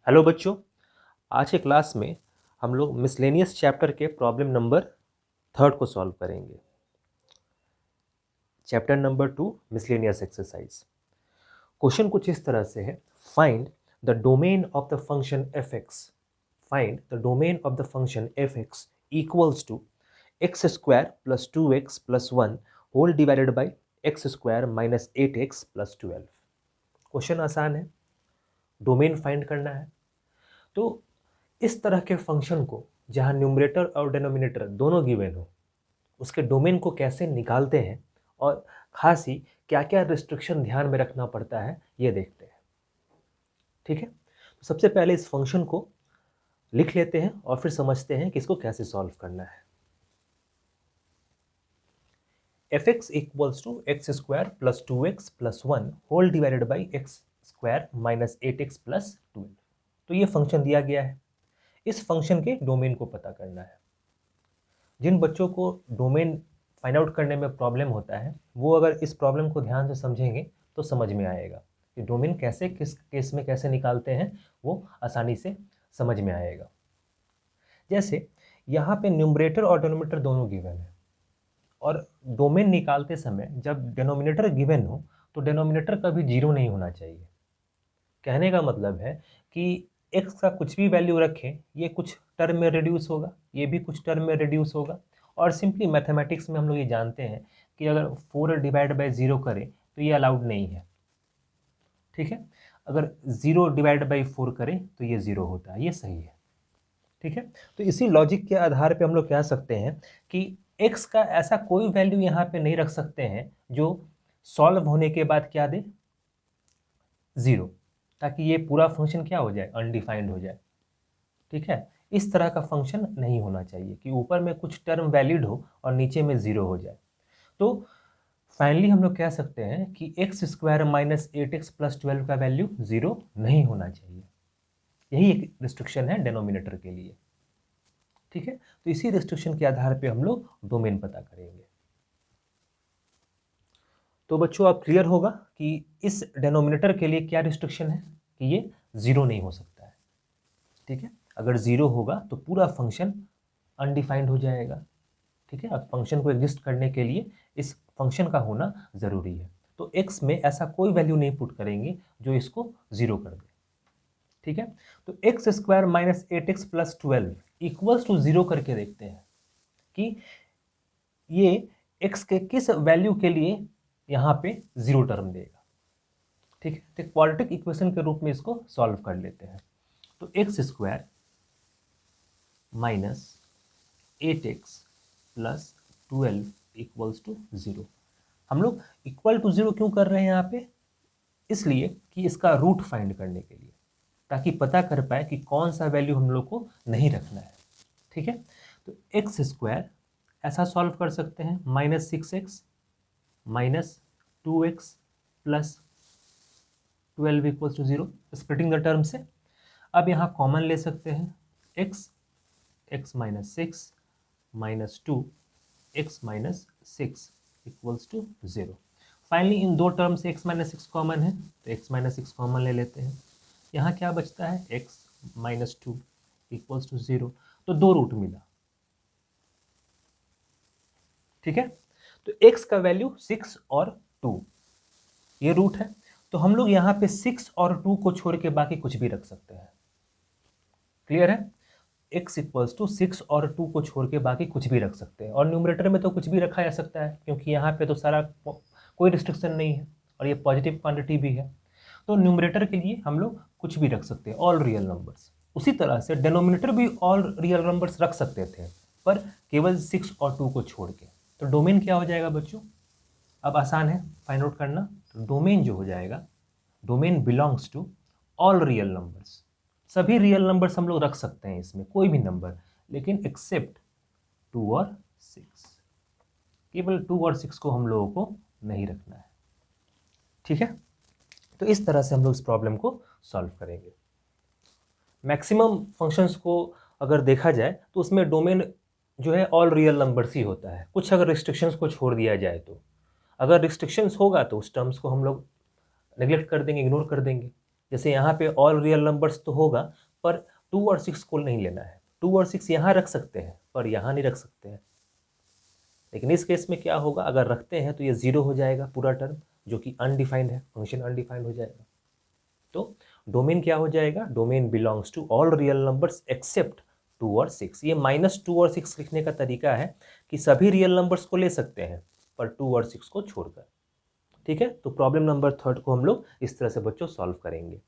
Hello बच्चों, आज के क्लास में हम लोग मिसलेनियस चैप्टर के प्रॉब्लम नंबर 3 को सॉल्व करेंगे। Chapter number 2 miscellaneous exercise. Question कुछ इस तरह से है, find the domain of the function F X. Find the domain of the function F X equals to X square plus 2x plus 1 whole divided by X square minus 8x plus 12। Question आसान है, domain find करना है। तो इस तरह के function को जहां न्यूमरेटर और डिनोमिनेटर दोनों गिवन हो, उसके डोमेन को कैसे निकालते हैं और खास ही क्या क्या रिस्ट्रिक्शन ध्यान में रखना पड़ता है ये देखते हैं। ठीक है, तो सबसे पहले इस फंक्शन को लिख लेते हैं और फिर समझते हैं कि इसको कैसे सॉल्व करना है। F X equals to X square plus 2x plus 1 whole divided by X square minus 8x plus 12। तो ये फंक्शन दिया गया है, इस फंक्शन के डोमेन को पता करना है। जिन बच्चों को डोमेन फाइंड आउट करने में प्रॉब्लम होता है वो अगर इस प्रॉब्लम को ध्यान से समझेंगे तो समझ में आएगा कि डोमेन कैसे किस केस में कैसे निकालते हैं, वो आसानी से समझ में आएगा। जैसे यहाँ पे न्यूमरेटर और डिनोमिनेटर दोनों गिवन है और डोमेन निकालते समय जब डिनोमिनेटर गिवन हो तो डिनोमिनेटर कभी जीरो नहीं होना चाहिए। कहने का मतलब है कि एक्स का कुछ भी वैल्यू रखें, ये कुछ टर्म में रिड्यूस होगा, ये भी कुछ टर्म में रिड्यूस होगा। और सिंपली मैथमेटिक्स में हम लोग ये जानते हैं कि अगर 4 डिवाइड बाई 0 करें तो ये अलाउड नहीं है। ठीक है, अगर 0 डिवाइड बाई 4 करें तो ये 0 होता है, ये सही है। ठीक है, तो इसी लॉजिक के आधार पे हम लोग कह सकते हैं कि एक्स का ऐसा कोई वैल्यू यहाँ पे नहीं रख सकते हैं जो सॉल्व होने के बाद क्या दे, 0, ताकि ये पूरा फंक्शन क्या हो जाए, अनडिफाइंड हो जाए। ठीक है, इस तरह का फंक्शन नहीं होना चाहिए कि ऊपर में कुछ टर्म वैलिड हो और नीचे में 0 हो जाए। तो फाइनली हम लोग कह सकते हैं कि x square minus 8x plus 12 का वैल्यू 0 नहीं होना चाहिए। यही एक रिस्ट्रिक्शन है डिनोमिनेटर के लिए। ठीक है, तो इसी रिस्ट्रिक्शन के आधार पे हम लोग डोमेन पता करेंगे। तो बच्चों आप क्लियर होगा कि इस डिनोमिनेटर के लिए क्या रिस्ट्रिक्शन है कि ये 0 नहीं हो सकता है। ठीक है, अगर 0 होगा तो पूरा फंक्शन अनडिफाइंड हो जाएगा। ठीक है, अब फंक्शन को एग्जिस्ट करने के लिए इस फंक्शन का होना ज़रूरी है। तो x में ऐसा कोई वैल्यू नहीं पुट करेंगे जो इसको 0 कर दे। ठीक है, तो X square minus 8x plus 12 equals to 0 करके देखते हैं कि ये x के किस वैल्यू के लिए यहाँ पे 0 टर्म देगा। ठीक है, तो क्वाड्रेटिक इक्वेशन के रूप में इसको सॉल्व कर लेते हैं। तो X square minus 8x plus 12 equals to 0। हम लोग इक्वल टू 0 क्यों कर रहे हैं यहाँ पे, इसलिए कि इसका रूट फाइंड करने के लिए, ताकि पता कर पाए कि कौन सा वैल्यू हम लोग को नहीं रखना है। ठीक है, तो एक्स स्क्वायर ऐसा सॉल्व कर सकते हैं, minus 6x minus 2x plus 12 equals to 0, splitting the term से। अब यहाँ कॉमन ले सकते हैं, x minus 6 minus 2 x minus 6 equals to 0। Finally इन दो टर्म से x माइनस 6 कॉमन है तो x माइनस 6 कॉमन ले लेते हैं। यहाँ क्या बचता है, x माइनस 2 इक्वल्स टू 0। तो दो रूट मिला। ठीक है, तो x का वैल्यू 6 और 2 ये रूट है। तो हम लोग यहाँ पे 6 और 2 को छोड़ के बाकी कुछ भी रख सकते हैं। क्लियर है, x इक्वल्स टू 6 और 2 को छोड़ के बाकी कुछ भी रख सकते हैं। और न्यूमरेटर में तो कुछ भी रखा जा सकता है क्योंकि यहाँ पे तो सारा कोई रिस्ट्रिक्शन नहीं है और ये पॉजिटिव क्वांटिटी भी है। तो न्यूमरेटर के लिए हम लोग कुछ भी रख सकते हैं, ऑल रियल नंबर्स। उसी तरह से डिनोमिनेटर भी ऑल रियल नंबर्स रख सकते थे, पर केवल 6 और 2 को छोड़ के। तो डोमेन क्या हो जाएगा बच्चों, अब आसान है फाइंड आउट करना। तो डोमेन जो हो जाएगा, domain belongs to all real numbers. सभी रियल नंबर्स हम लोग रख सकते हैं इसमें, कोई भी नंबर, लेकिन एक्सेप्ट 2 और 6। केवल 2 और 6 को हम लोगों को नहीं रखना है। ठीक है, तो इस तरह से हम लोग इस प्रॉब्लम को सॉल्व करेंगे। मैक्सिमम फंक्शंस को अगर देखा जाए तो उसमें डोमेन जो है ऑल रियल नंबर्स ही होता है। कुछ अगर रिस्ट्रिक्शंस को छोड़ दिया जाए तो, अगर रिस्ट्रिक्शंस होगा तो उस टर्म्स को हम लोग नेग्लेक्ट कर देंगे, इग्नोर कर देंगे। जैसे यहाँ पे ऑल रियल नंबर्स तो होगा, पर 2 और 6 को नहीं लेना है। 2 और 6 यहाँ रख सकते हैं पर यहाँ नहीं रख सकते हैं। लेकिन इस केस में क्या होगा, अगर रखते हैं तो ये 0 हो जाएगा पूरा टर्म, जो कि अनडिफाइंड है, फंक्शन अनडिफाइंड हो जाएगा। तो डोमेन क्या हो जाएगा, domain belongs to all real numbers except 2 और 6। ये -2 और 6 लिखने का तरीका है कि सभी रियल नंबर्स को ले सकते हैं पर 2 और 6 को छोड़कर। ठीक है, तो प्रॉब्लम नंबर 3 को हम लोग इस तरह से बच्चों सॉल्व करेंगे।